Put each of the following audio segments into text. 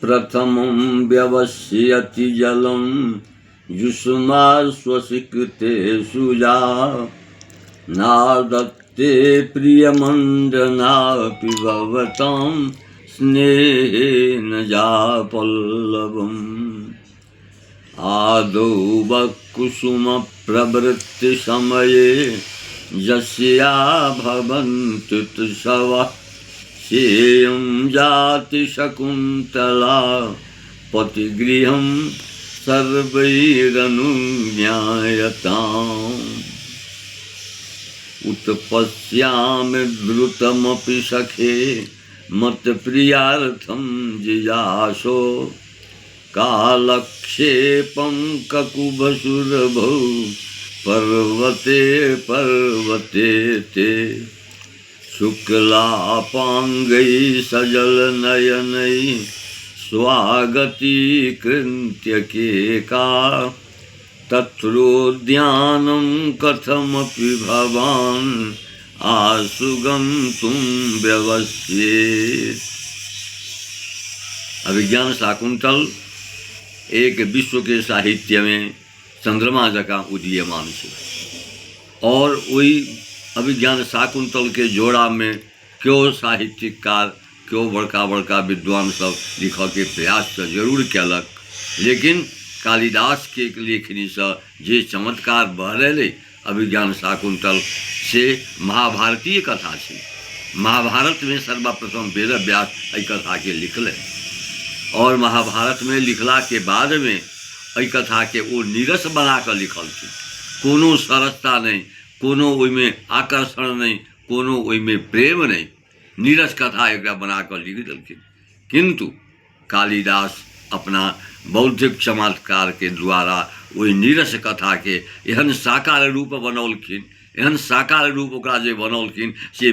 प्रथमं व्यवस्यति जलं युष्माश्वसिकृते सुजा नादत्ते प्रियमण्डनापि भवतां स्नेहेन जापल्लवम् आदौ वकुसुमप्रवृत्तिसमये यस्या भवन्ति तुषवः सेयं जाति शकुन्तला पतिगृहं सर्वैरनुज्ञायताम् उत्पश्यामि द्रुतमपि सखे मत्प्रियार्थं जिजासो कालक्षेपं ककुभसुरभौ पर्वते पर्वते ते शुक्लापाङ्गै सजलनयनै स्वागतीकृत्य केका तत्रोद्यानं कथमपि भवान् आसुगन्तुं व्यवस्येत्। अभिज्ञान शाकुंतल एक विश्व के साहित्य में चंद्रमा जका उदीयमान है और वही अभिज्ञान शाकुंतल के जोड़ा में क्यों साहित्यकार क्यों बड़का बड़का विद्वान सब लिख के प्रयास तो जरूर कलक, लेकिन कालिदास के लेखनी से जे चमत्कार बह रहे अभिज्ञान शाकुंतल से महाभारतीय कथा से। महाभारत में सर्वप्रथम वेद व्यास एहि कथा के लिखल और महाभारत में लिखला के बाद में एहि कथा के वो नीरस बना कर लिखल थी। कोनो सरसता नहीं, कोनो ओइमे आकर्षण नहीं, कोनो ओइमे प्रेम नहीं, नीरस कथा एक बना कर लिख दिलखिन। किंतु कालिदास अपना बौद्धिक चमत्कार के द्वारा वही नीरस कथा के एहन साकार रूप बनौलखिन, एहन साकार रूप ओकरा जे बनौलखिन से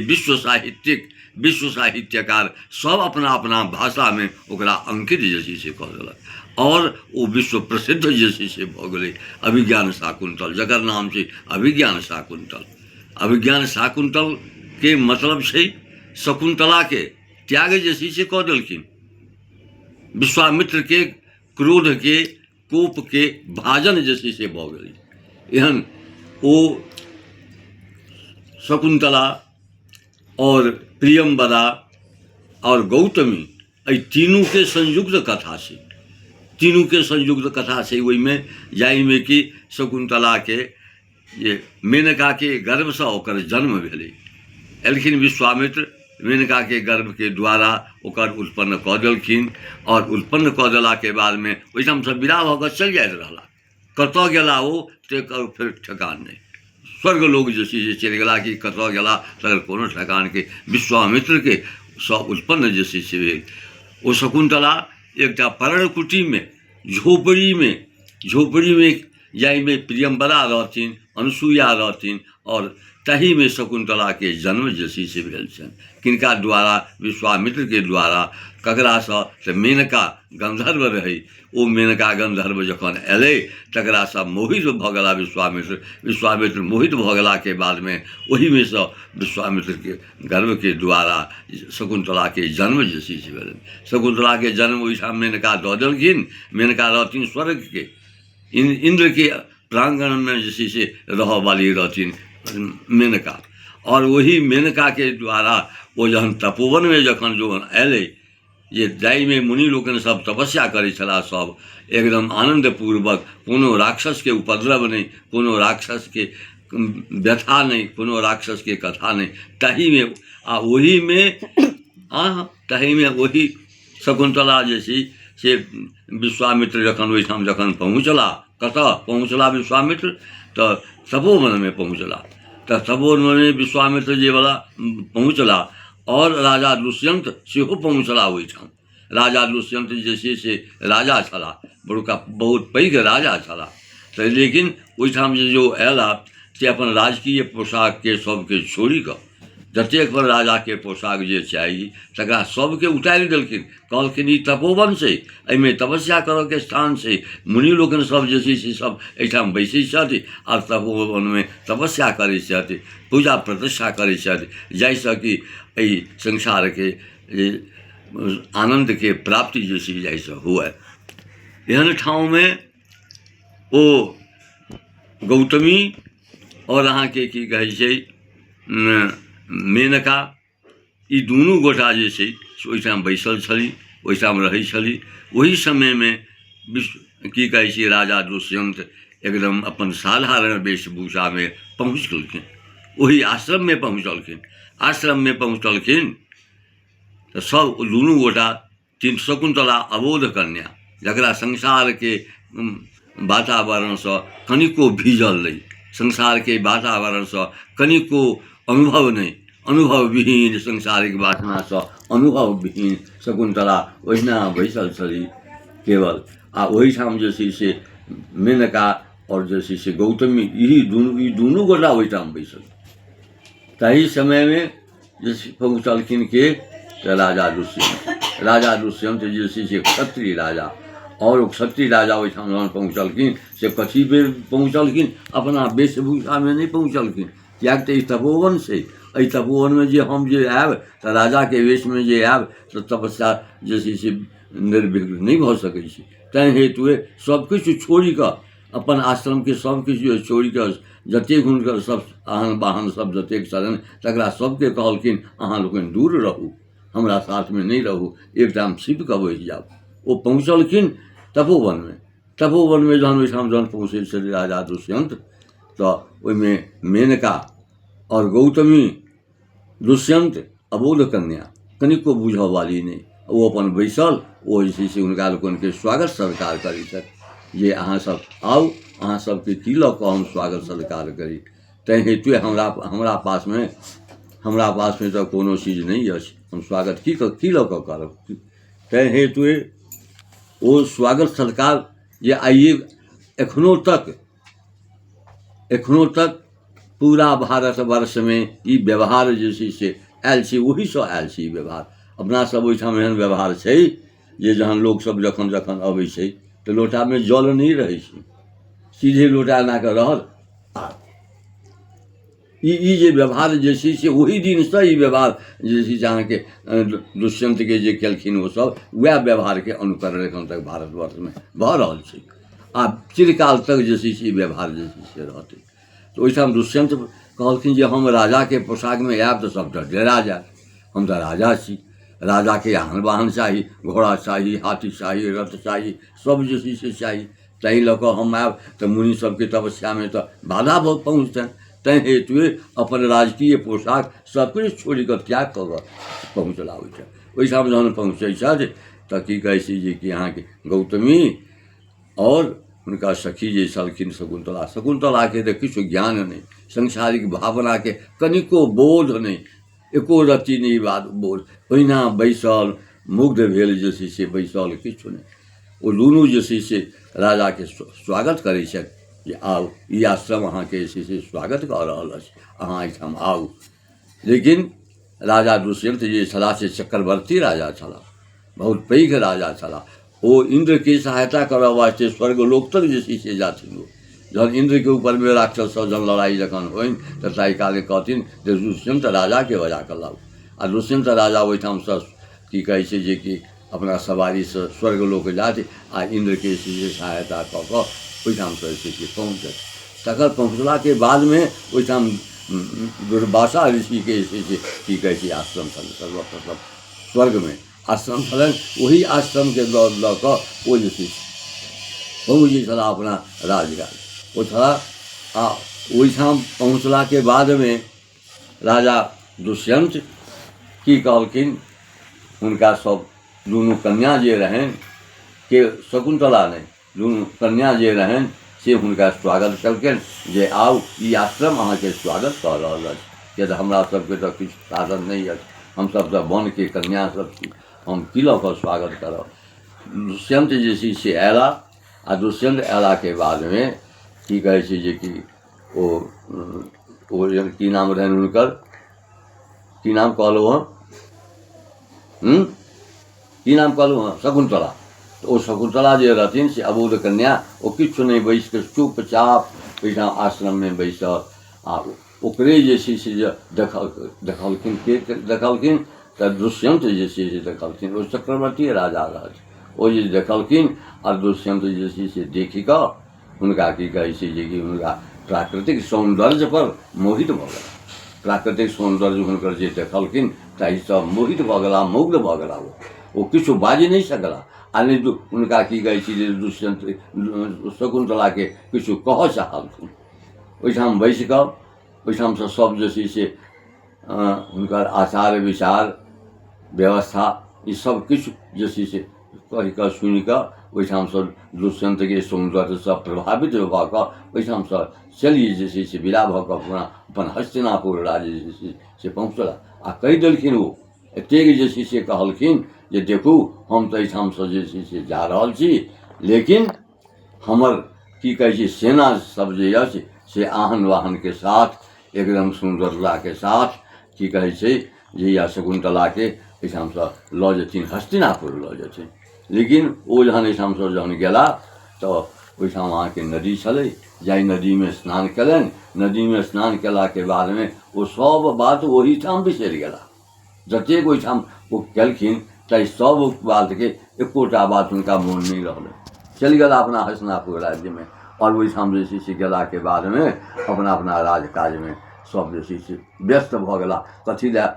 विश्व साहित्यकार सब अपना अपना भाषा में ओकरा अंकित जैसी से कह दिलक और वो विश्व प्रसिद्ध जैसी से भ गए अभिज्ञान शाकुंतल, जकर नाम से अभिज्ञान शाकुंतल। अभिज्ञान शाकुंतल के मतलब से शकुंतला के त्याग जैसी से कह दिलखिन, विश्वामित्र के क्रोध के कोप के भाजन जैसी से भ गई। एहन वो शकुंतला और प्रियंवदा और गौतमी ये तीनों के संयुक्त कथा से, तीनों के संयुक्त कथा से वही में जाई में कि शकुंतला के ये मेनका के गर्भ से ओकर जन्म भेले, एलखिन विश्वामित्र मेनका के गर्भ के द्वारा ओकर उत्पन्न कऽ देलखिन और उत्पन्न कऽ देला के बाद में ओहिठाम से विदा भऽ कऽ चलि जाइत रहला। कतऽ गेला ओ तेकर फिर ठेकान नहीं, स्वर्ग लोग जैसी से चलि गेला कि कतऽ गेला तकर कोनो ठेकान के। विश्वामित्र के सब उत्पन्न जैसी से भेल। ओ शकुंतला एकटा पर्णकुटी में झोपड़ी में जाई में प्रियंवदा रहथिन, अनुसुईया रहथिन और तही में शकुंतला के जन्म जैसी से भेल छनि। किनका द्वारा? विश्वामित्र के द्वारा। ककरा से? मेनका गंधर्व रही। ओ मेनका गंधर्व जखन एलै तकरा से मोहित भऽ गेला विश्वामित्र मोहित भऽ गेला के बाद में वही में से विश्वामित्र के गर्भ के द्वारा शकुंतला के जन्म जैसी से भेल। शकुंतला के जन्म ओहिठाम मेनका दऽ देलखिन। मेनका रहथिन स्वर्ग के, इंद्र के प्रांगण में जैसी से रह वाली रहथिन मेनका। और वही मेनका के द्वारा वो जहन तपोवन में जखन जो एलै, ये दाई में मुनि लोकन सब तपस्या करै छला, सब एकदम आनंदपूर्वक, कोनो राक्षस के उपद्रव नहीं, कोनो राक्षस के व्यथा नहीं, कोनो राक्षस के कथा नहीं। तही में तही में वही शकुंतला जैसी से विश्वामित्र जखन ओहिठाम जखन पहुँचला, कतऽ पहुँचला विश्वामित्र? तो तपोवन में पहुँचला। तो तपोवन में विश्वामित्र जी वाला पहुँचला और राजा दुष्यंत सेहो पहुँचला ओहिठाम। राजा दुष्यंत जैसे से राजा छला, बड़का बहुत पैघ राजा छला। तो लेकिन ओहिठाम जो अयला से अपन राजकीय पोशाक के सबके छोड़ि कऽ जतेक पर राजा के पोशाक जे चाही तकरा सबके उतारि देलखिन। कहलखिन ई तपोवन छै, एहिमे तपस्या करऽ के स्थान छै। मुनि लोकन सब जे छै से सब एहिठाम बैसै छथि आओर तपोवन में तपस्या करै छथि, पूजा प्रतिष्ठा करै छथि, जाहिसँ कि एहि संसार के आनंद के प्राप्ति जैसी जैसे हुआ। एहन ठाव में ओ गौतमी और अहाँ के की कहै छै मेनका ई दुनू गोटा जे छै से ओहिठाम बैसल छली, ओहिठाम रहै छली। ओही समय में विश्व की कहै छै राजा दुष्यंत एकदम अपन साधारण वेशभूषा में पहुँच गेलखिन, वही आश्रम में पहुँचलखिन। आश्रम में पहुँचलखिन तो सब दुनू गोटा तीन शकुंतला अबोध कन्या जकरा संसार के वातावरण से कनिको भीजल नहीं, संसार के वातावरण से कनिको अनुभव नहीं, अनुभव विहीन संसारिक वासना से अनुभव विहीन शकुंतला ओहिना बैसल छली केवल। आ वही ठाम जे छै से मेनका और जे छै से गौतमी ई दुनू गोटा ओहिठाम बैसल। तही समय में जे पहुँचलखिन के राजा दुष्यंत। राजा दुष्यंत जे छै से क्षत्रिय राजा, और क्षत्रिय राजा ओहिठाम जहन पहुँचलखिन से कथी पे पहुँचलखिन, अपना वेशभूषा में नहीं पहुँचलखिन, किएक तऽ ई तपोवन छै। एहि तपोवन में जे हम जे आयब तऽ राजा के वेश में जे आयब तऽ तपस्या जे छै से निर्विघ्न नहीं भऽ सकै छै। तैं हेतुए सबकिछु छोड़ि कऽ अपन आश्रम के सबकिछु छोड़ि कऽ जतेक हुनकर सब आन बाहन सब जतेक छलनि तकरा सबके कहलखिन अहाँ लोकनि दूर रहू, हमरा साथ में नहीं रहू, एकटाम छिप कऽ बैस जाउ। ओ पहुँचलखिन तपोवन में। तपोवन में जहन ओहिठाम जहन पहुँचे छलै राजा दुष्यंत तऽ ओहिमे मेनका और गौतमी दुष्यंत अबोध कन्या कनिको बुझऽ वाली नहीं, वो अपन बैसल ओ जे छै से हुनका लोकनिके स्वागत सत्कार करै छथि जे अहाँ सब आउ, अहाँ सबके की लऽ कऽ हम स्वागत सत्कार करी। तैं हेतुए हमरा पास में तऽ कोनो चीज नहीं अछि, हम स्वागत की लऽ कऽ करब। तैं हेतुए ओ स्वागत सत्कार जे आइए एखनो तक पूरा भारतवर्ष में ई व्यवहार जे छै से आयल छै, वही से आयल छै ई व्यवहार। अपना सब ओहिठाम एहन व्यवहार छै जे जहन लोग सब जखन अबै छै तऽ लोटा में जल नहीं रहै छै, सीधे लोटा एना कऽ रहल। ई जे व्यवहार जे छै से ओही दिन से ई व्यवहार जे छै से अहाँके दुष्यंत के जे केलखिन ओ सब वएह व्यवहार के अनुकरण एखन तक भारतवर्ष में भऽ रहल छै। आ चिरकाल तक जे छै से ई व्यवहार जे छै से रहतै। तो ओहिठाम दुष्यंत कहलखिन जे हम राजा के पोशाक में आयब तऽ सब तऽ डेरा जायत, हम तऽ राजा छी, राजा के आन बाहन चाही, घोड़ा चाही, हाथी चाही, रथ चाही, सब जे छै से चाही। ताहि लऽ कऽ हम आयब तऽ मुनि सबके तपस्या में तऽ बाधा पहुँचतनि। तैं हेतुए अपन राजकीय पोशाक सब किछु छोड़ि कऽ त्याग कऽ कऽ पहुँचला ओहिठाम। ओहिठाम जहन पहुँचै छथि तऽ की कहै छै जे कि अहाँके गौतमी और हुनका सखी जे छलखिन शकुंतला के तऽ किछु ज्ञान नहीं, संसारिक भावना के कनिको बोध नहीं, एको रत्ती नहीं बात बोध, ओहिना बैसल मुग्ध भेल जे छै से बैसल किछु नहीं। ओ दुनू जे छै से राजा के स्वागत करै छथि जे आउ, ई आश्रम अहाँ के जे छै से स्वागत कऽ रहल अछि, अहाँ एहिठाम आउ। लेकिन राजा दुष्यंत जे छलाह से चक्रवर्ती राजा छलाह, बहुत पैघ राजा छलाह। ओ इंद्र की सहायता करऽ वास्ते स्वर्गलोक तक जे छै से जाथिन। ओ जहन इंद्र के ऊपर में राक्षस सब जहन लड़ाई जखन होइन तऽ ताहि काले कहथिन जे दुष्यंत राजा के बजा कऽ लाउ। आ दुष्यंत राजा ओहिठाम से की कहै छै जे कि अपना सवारी से स्वर्गलोक जाथि आ इंद्र के सहायता कऽ कऽ ओहिठाम से जे छै पहुँचत। तकर पहुँचला के बाद में ओहिठाम दुर्वासा ऋषि के जे छै की कहै छै आश्रम छल, सर्वप्रथम स्वर्ग में आश्रम छलनि। वही आश्रम के लऽ कऽ ओ जे छै पहुँचै छलाह अपना राजगाह ओ छलाह। आ ओहिठाम पहुँचला के बाद में राजा दुष्यंत की कहलखिन हुनका सब दुनू कन्या जे रहनि के शकुंतला नहीं, दुनू कन्या जे रहनि से हुनका स्वागत केलखिन जे आउ, ई आश्रम अहाँके स्वागत कऽ रहल अछि। किएक तऽ हमरा सबके तऽ किछु साधन नहीं अछि, हमसब तऽ वन के कन्या सब छी, हम की लऽ कऽ स्वागत करब। दुष्यंत जे छै से अयला आ दुष्यंत अयला के बाद में की कहै छै जे कि ओ की नाम रहनि हुनकर, की नाम कहलहुँ हँ, की नाम कहलहुँ हँ, शकुंतला। तऽ ओ शकुंतला जे रहथिन से अबोध कन्या, ओ किछु नहीं बैस कऽ चुपचाप ओहिठाम आश्रम में बैसल। आ ओकरे जे छै से देखलखिन तो दुष्यंत जे छै से देखलखिन ओ चक्रवर्ती राजा रहथि, ओ जे देखलखिन और दुष्यंत जे छै से देखि कऽ हुनका की कहै छै जे कि हुनका प्राकृतिक सौंदर्य पर मोहित भऽ गेला। प्राकृतिक सौंदर्य हुनकर जे देखलखिन ताहिसँ मोहित भऽ गेला, मुग्ध भऽ गेला। ओ किछु बाजि नहि सकला, आ नहि हुनका की कहै छै जे दुष्यंत शकुन्तलाके किछु कहऽ चाहलखिन। ओहिठाम बैसि कऽ ओहिठामसँ सब जे छै से हुनकर आचार विचार व्यवस्था ई सब किछु जे छै से कहि कऽ सुनि कऽ ओहिठामसँ दुष्यंतके सौन्दर्यसँ प्रभावित भऽ कऽ ओहिठामसँ चलिए जे छै से विदा भऽ कऽ अपना अपन हस्तिनापुर राज्य जे छै से पहुँचला। आ कहि देलखिन ओ एतेक जे छै से कहलखिन जे देखू हम तऽ एहिठामसँ जे छै से जा रहल छी, लेकिन हमर की कहै छै सेना सब जे अछि से आह्न वाहनके साथ एकदम सुन्दरताके साथ की कहै छै जे या शकुन्तलाके एहिठामसँ लऽ जेथिन, हस्तिनापुर लऽ जेथिन। लेकिन ओ जहन एहिठामसँ जहन गेला तऽ ओहिठाम अहाँके नदी छलै, जाहि नदीमे स्नान कयलनि। नदीमे स्नान कयलाके बादमे ओ सब बात ओहीठाम बिसरि गेला। जतेक ओहिठाम ओ केलखिन ताहि सब बातके एकोटा बात हुनका मोन नहि रहलै। चलि गेला अपना हस्तिनापुर राज्यमे, और ओहिठाम जे छै से गेलाके बादमे अपना अपना राज काजमे सब जे छै से व्यस्त भऽ गेला। कथी लए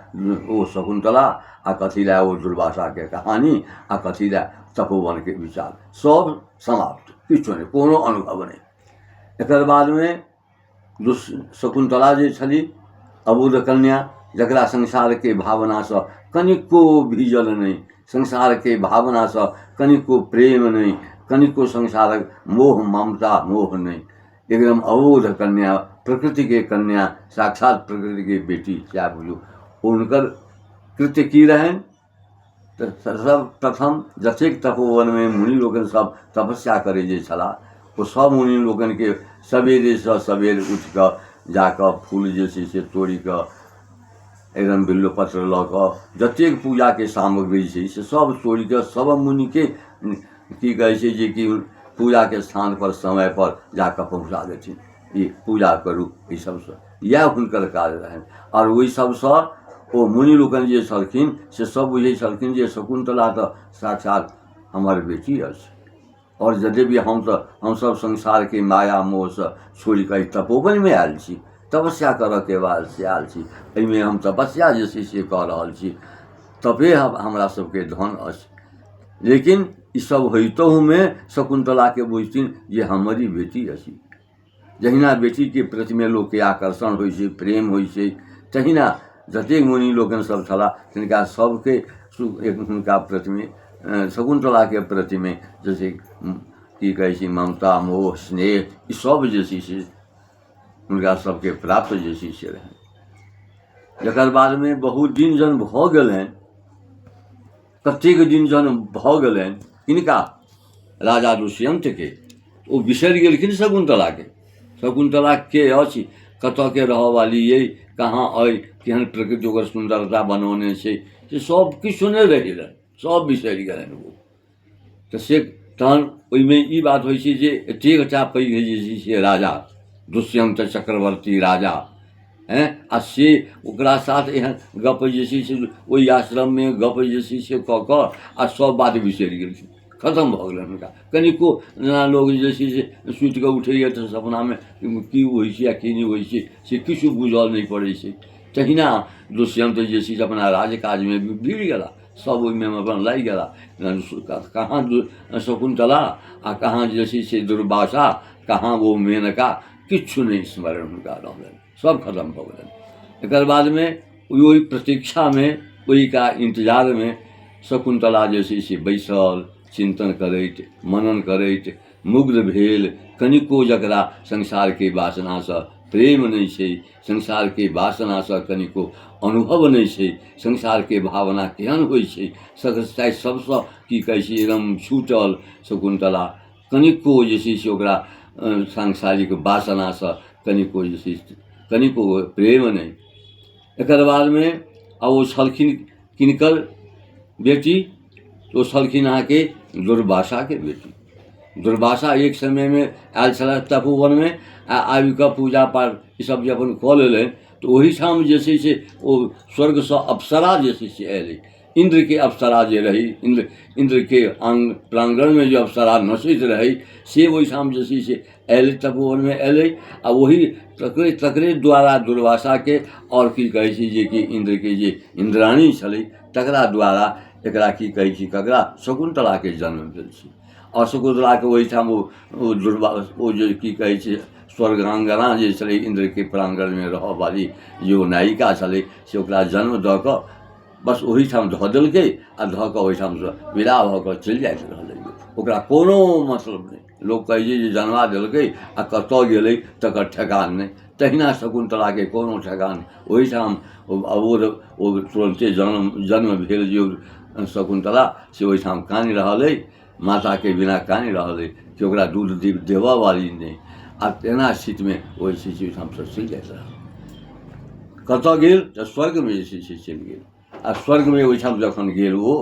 ओ शकुन्तला, आ कथी लए ओ दुर्वासाके कहानी, आ कथी लए तपोवनके विचार, सब समाप्त, किछु नहि, कोनो अनुभव नहि। एकर बादमे शकुन्तला जे छली अबोध कन्या, जकरा संसारके भावनासँ कनिको भिजल नहि, संसारके भावनासँ कनिको प्रेम नहि, कनिको संसारक मोह ममता मोह नहीं, एकदम अबोध कन्या, प्रकृति के कन्या, साक्षात प्रकृति के बेटी क्या बुझू। हुनकर कृत्य की रहनि तऽ सर्वप्रथम जतेक तपोवन में मुनि लोकनि सब तपस्या करे जे छलाह, ओ सब मुनि लोकनिके सबेरेसँ सबेर उठि कऽ जाकऽ फूल जे छै से तोड़ि कऽ एकदम बिल्वपत्र लऽ कऽ जतेक पूजाके सामग्री छै से सब तोड़ि कऽ सब मुनिके की कहै छै जे कि पूजाके स्थान पर समय पर जाकऽ पहुँचा देथिन, ई पूजा करू, ई सबसँ इएह हुनकर काज रहनि। आओर ओहि सबसँ ओ मुनि लोकनि जे छलखिन से सब बुझै छलखिन जे शकुन्तला तऽ साक्षात हमर बेटी अछि, और यद्यपि हमसब संसारके माया मोहसँ छोड़ि कऽ तपोवनमे आयल छी, तपस्या करऽके वास्ते आयल छी, एहिमे हम तपस्या जे छै से कऽ रहल छी, तबे हमरा सबके धन अछि। लेकिन ई सब होइतहुमे शकुन्तलाके बुझथिन जे हमरी बेटी अछि। जहिना बेटीके प्रतिमे लोकके आकर्षण होइ छै, प्रेम होइ छै, तहिना जतेक मुनि लोकनि सब छलाह तिनका सबके हुनका प्रतिमे शकुन्तलाके प्रतिमे जैसे की कहै छै ममता मोह स्नेह ई सब जे छै से हुनका सबके प्राप्त जे छै से रहनि। एकर बादमे बहुत दिन जहन भऽ गेलनि, कतेक दिन जहन भऽ गेलनि किनका राजा दुष्यंतके, ओ बिसरि गेलखिन शकुन्तलाके। शकुन्तला के अछि, कतऽके रहऽ वाली अइ, कहाँ अइ, केहन प्रकृति ओकर सुन्दरता बनौने छै, से सब किछु नहि रहि गेलनि, सब बिसरि गेलनि ओ। तऽ से तहन ओहिमे ई बात होइ छै जे एतेकटा पैघ जे छै से राजा दुष्यंत चक्रवर्ती राजा हैं, आ से ओकरा साथ एहन गप जे छै से ओहि आश्रममे गप जे छै से कऽ कऽ आ सब बात बिसरि गेलखिन, खतम भऽ गेलनि हुनका। कनिको जेना लोक जे छै से सुति कऽ उठैए तऽ सपनामे की होइ छै आ की नहि होइ छै से किछु बुझल नहि पड़ै छै। तहिना दुष्यंत जे छै से अपना राजकाजमे भिड़ गेला, सब ओहिमे अपन लागि गेला। कहाँ शकुन्तला आ कहाँ जे छै से दुर्वासा, कहाँ वो मेनका, किछु नहि स्मरण हुनका रहलनि, सब खत्म भऽ गेलनि। एकर बादमे ओहि प्रतीक्षामे, ओहि का इंतजारमे शकुन्तला जे छै से बैसल चिंतन करैत मनन करैत मुग्ध भेल। कनिको जकरा संसारके वासनासँ प्रेम नहि छै, संसारके वासनासँ कनिको अनुभव नहि छै, संसारके भावना केहन होइ छै सबसँ की कहै छै एकदम छूटल शकुन्तला, कनिको जे छै से ओकरा सांसारिक वासनासँ कनिको जे छै कनिको प्रेम नहि। एकर बादमे आ ओ छलखिन किनकर बेटी, ओ छलखिन अहाँके दुर्वासाके बेटी। दुर्वासा एक समयमे आयल छलथि तपोवनमे, आ आबि कऽ पूजा पाठ ईसब जे अपन कऽ लेलनि तो वही ठाम जे छै से ओ स्वर्ग से अप्सरा जे छै से अयलै, इंद्र के अप्सरा जे रही, इंद्र के प्रांगण में जो अप्सरा नचैत रही से ओहिठाम जे छै से अयलै, तपोवन में अयलै। आ वही तकरे द्वारा दुर्वासा के और की कहै छै जे कि इंद्र के जे इंद्राणी छलै तकरा द्वारा एकरा की कहै छै ककरा शकुंतला के जन्म भेल छै। और शकुंतला के ओहिठाम ओ जे की कहै छै स्वर्गांगना जे छलै इंद्र के प्रांगण में रहऽ वाली जे ओ नायिका छलै से ओकरा जन्म दऽ कऽ बस ओहिठाम धऽ देलकै आ धऽ कऽ ओहिठामसँ विदा भऽ कऽ चलि जाइत रहलै। ओकरा कोनो मतलब नहि, लोक कहै छै जे जन्मा देलकै आ कतऽ गेलै तकर ठेकान नहि, तहिना शकुंतलाके कोनो ठेकान नहि। ओहिठाम अबोध ओ तुरन्ते जन्म भेल जे शकुंतला से ओहिठाम कानि रहल अइ, माताके बिना कानि रहल अइ कि ओकरा दूध देबऽ वाली नहि। आ तेना स्थितिमे ओ जे छै से ओहिठामसँ चलि जाइत रहल। कतऽ गेल तऽ स्वर्गमे जे छै से चलि गेल। आ स्वर्गमे ओहिठाम जखन गेल ओ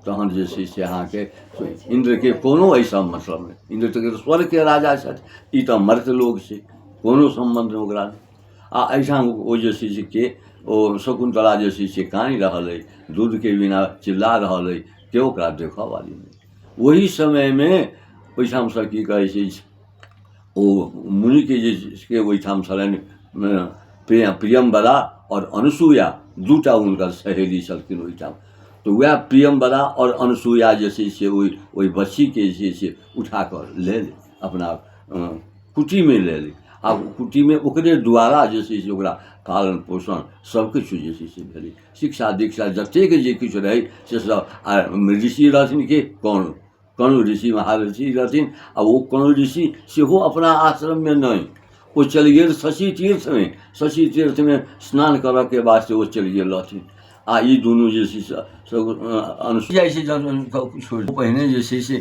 तहन जे छै से अहाँके इंद्रके कोनो एहिसँ मतलब नहि। इंद्र तऽ स्वर्गके राजा छथि, ई तऽ मर्त्य लोक छै, कोनो सम्बन्ध नहि ओकरा नहि। आ एहिठाम ओ जे छै से के ओ शकुंतला जे छै से कानि रहल अइ, दूधके बिना चिल्ला रहल अइ, केओ ओकरा देखऽ वाली नहि। ओही समयमे ओहिठामसँ की कहै छै ओ मुनिके जे के ओहिठाम छलनि प्रियम्बरा और अनसूया, दूटा हुनकर सहेली छलखिन ओहिठाम। तो वएह प्रियम्बरा और अनसूया जे छै से ओहि बच्चीके जे छै से उठा कऽ ले ले अपना कुटीमे ले ले। आ कुटीमे ओकरे द्वारा जे छै से ओकरा पालन पोषण सबकिछु जे छै से भेलै, शिक्षा दीक्षा जतेक जे किछु रहै से सब। आ ऋषि रहथिन के कर्ण ऋषि महर्षि रहथिन। आ ओ कर्ण ऋषि सेहो अपना आश्रममे नहि, ओ चलि गेल शशि तीर्थमे, शशि तीर्थमे स्नान करऽके वास्ते ओ चलि गेल रहथिन। आ ई दुनू जे छै से अनसूया छै छोड़ि पहिने जे छै से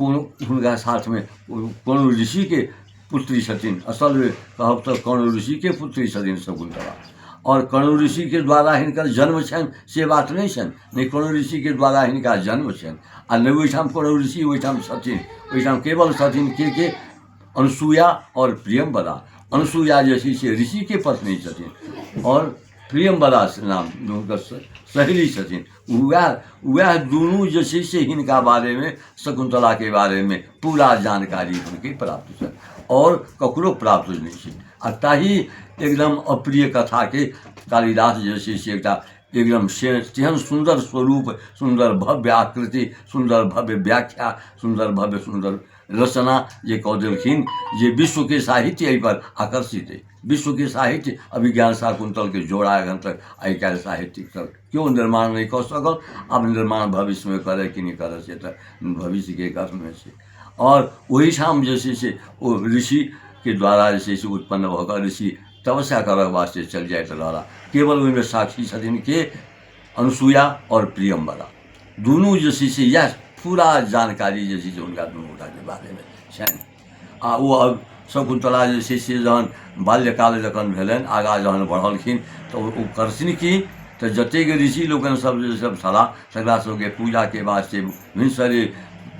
हुनका साथमे कर्ण ऋषिके पुत्री छथिन, असलमे कहब तऽ कर्ण ऋषिके पुत्री छथिन शकुंतला। और कर्ण ऋषिके द्वारा हिनकर जन्म छनि से बात नहि छनि, नहि कर्ण ऋषिके द्वारा हिनका जन्म छनि आ नहि ओहिठाम कर्ण ऋषि ओहिठाम छथिन। ओहिठाम केवल छथिन के अनसूया और प्रियम्बरा। अनसूया जे छै से ऋषिके पत्नी छथिन और प्रियम्बरा नाम हुनकर सहेली छथिन। वएह दुनू जे छै से हिनका बारेमे शकुंतलाके बारेमे पूरा जानकारी हुनके प्राप्त छनि और ककरो प्राप्त नहि छै। आ ताहि एकदम अप्रिय कथाके कालिदास जे छै से एकटा एकदम तेहन सुन्दर स्वरूप, सुन्दर भव्य आकृति, सुन्दर भव्य व्याख्या, सुन्दर रचना जे कऽ देलखिन जे विश्वके साहित्य एहि पर आकर्षित अइ। विश्वके साहित्य अभिज्ञान शाकुंतलके जोड़ा एखन तक आइ काल्हि साहित्यिक सब केओ निर्माण नहि कऽ सकल। आब निर्माण भविष्यमे करे कि नहि करे से तऽ भविष्यके कथमे छै। और ओहिठाम जे छै से ओ ऋषिके द्वारा जे छै से उत्पन्न भऽ कऽ ऋषि तपस्या करऽ वास्ते चलि जाइत रहला। केवल ओहिमे साक्षी छथिन के अनसूया और प्रियम्बरा, दुनू जे छै से इएह पूरा जानकारी जे छै से हुनका दुनू गोटाके बारेमे छनि। आ ओ शकुंतला जे छै से जहन बाल्यकाल जखन भेलनि, आगाँ जहन बढ़लखिन तऽ ओ करथिन कि तऽ जतेक ऋषि लोकनि सब जे सब छलाह तकरा सबके पूजाके वास्ते भिनसरे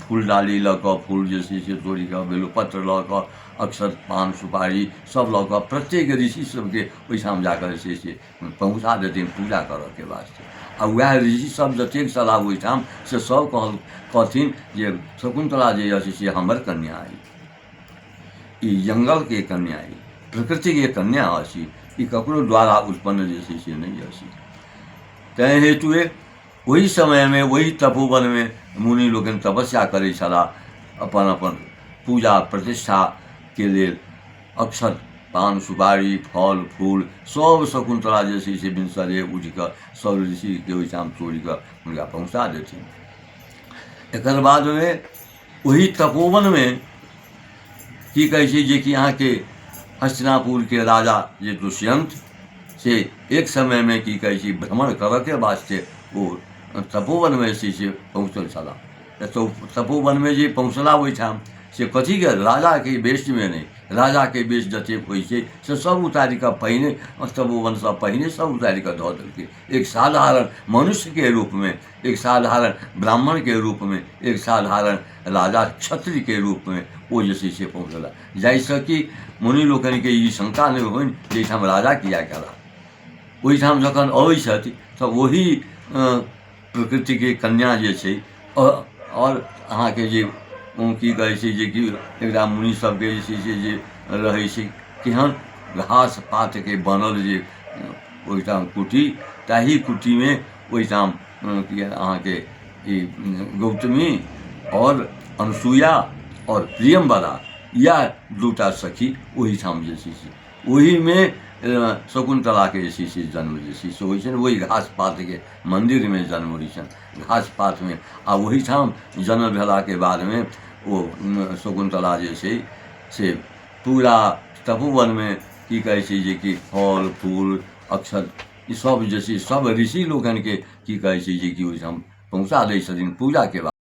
फूल डाली लऽ कऽ, फूल जे छै से तोड़ि कऽ, बेलपत्र लऽ कऽ, अक्षत पान सुपारी सब लऽ कऽ प्रत्येक ऋषि सबके ओहिठाम जाकऽ जे छै से पहुँचा देथिन पूजा करऽके वास्ते। आ वएह ऋषि सब जतेक छलाह ओहिठाम से सब कहथिन जे शकुंतला जे अछि से हमर कन्या अइ, ई जंगलके कन्या अइ, प्रकृतिके कन्या अछि, ई ककरो द्वारा उत्पन्न जे छै से नहि अछि। तैं हेतुए ओहि समयमे ओहि तपोवनमे मुनि लोकनि तपस्या करै छलाह, अपन अपन पूजा प्रतिष्ठाके लेल अक्षत पान सुपारी फल फूल सब शकुंतला जे छै से भिनसरे उठि कऽ सब ऋषिके ओहिठाम तोड़ि कऽ हुनका पहुँचा देथिन। एकर बादमे ओहि तपोवनमे की कहै छै जे कि अहाँके हस्तिनापुरके राजा जे दुष्यंत से एक समयमे की कहै छै भ्रमण करऽके वास्ते ओ तपोवनमे से पहुँचल छलाह। तऽ तपोवनमे जे पहुँचला ओहिठाम से कथी के राजा के वेश में नहीं, राजा के वेश जते होइ छै से सब उतारि कऽ पहिने तपोवनसँ पहिने सब उतारि कऽ दऽ देलकै। एक साधारण मनुष्य के रूप में, एक साधारण ब्राह्मण के रूप में, एक साधारण राजा क्षत्रिय के रूप में ओ जे छै से पहुँचला, जाहिसँ कि मुनि लोकनिके ई शंका नहि होनि जे एहिठाम राजा किया गेला। ओहिठाम जखन अबै छथि तऽ ओही प्रकृतिके कन्या जे छै और अहाँके जे की कहै छै जे कि एकरा मुनि सबके जे छै से जे रहै छै केहन घास पातके बनल जे ओहिठाम कुटी, ताहि कुटीमे ओहिठाम अहाँके ई गौतमी और अनसुईया और प्रियंवदा या दूटा सखी ओहिठाम जे छै से ओहीमे शकुंतलाके जे छै से जन्म जे छै से होइ छनि। ओहि घास पातके मन्दिरमे जन्म होइ छनि, घास पातमे। आ ओहिठाम जन्म भेलाके बादमे ओ शकुंतला जे छै से पूरा तपोवनमे की कहै छै जे कि फल फूल अक्षत ई सब जे छै सब ऋषि लोकनिके की कहै छै जे कि ओहिठाम पहुँचा दै छथिन पूजाके बाद।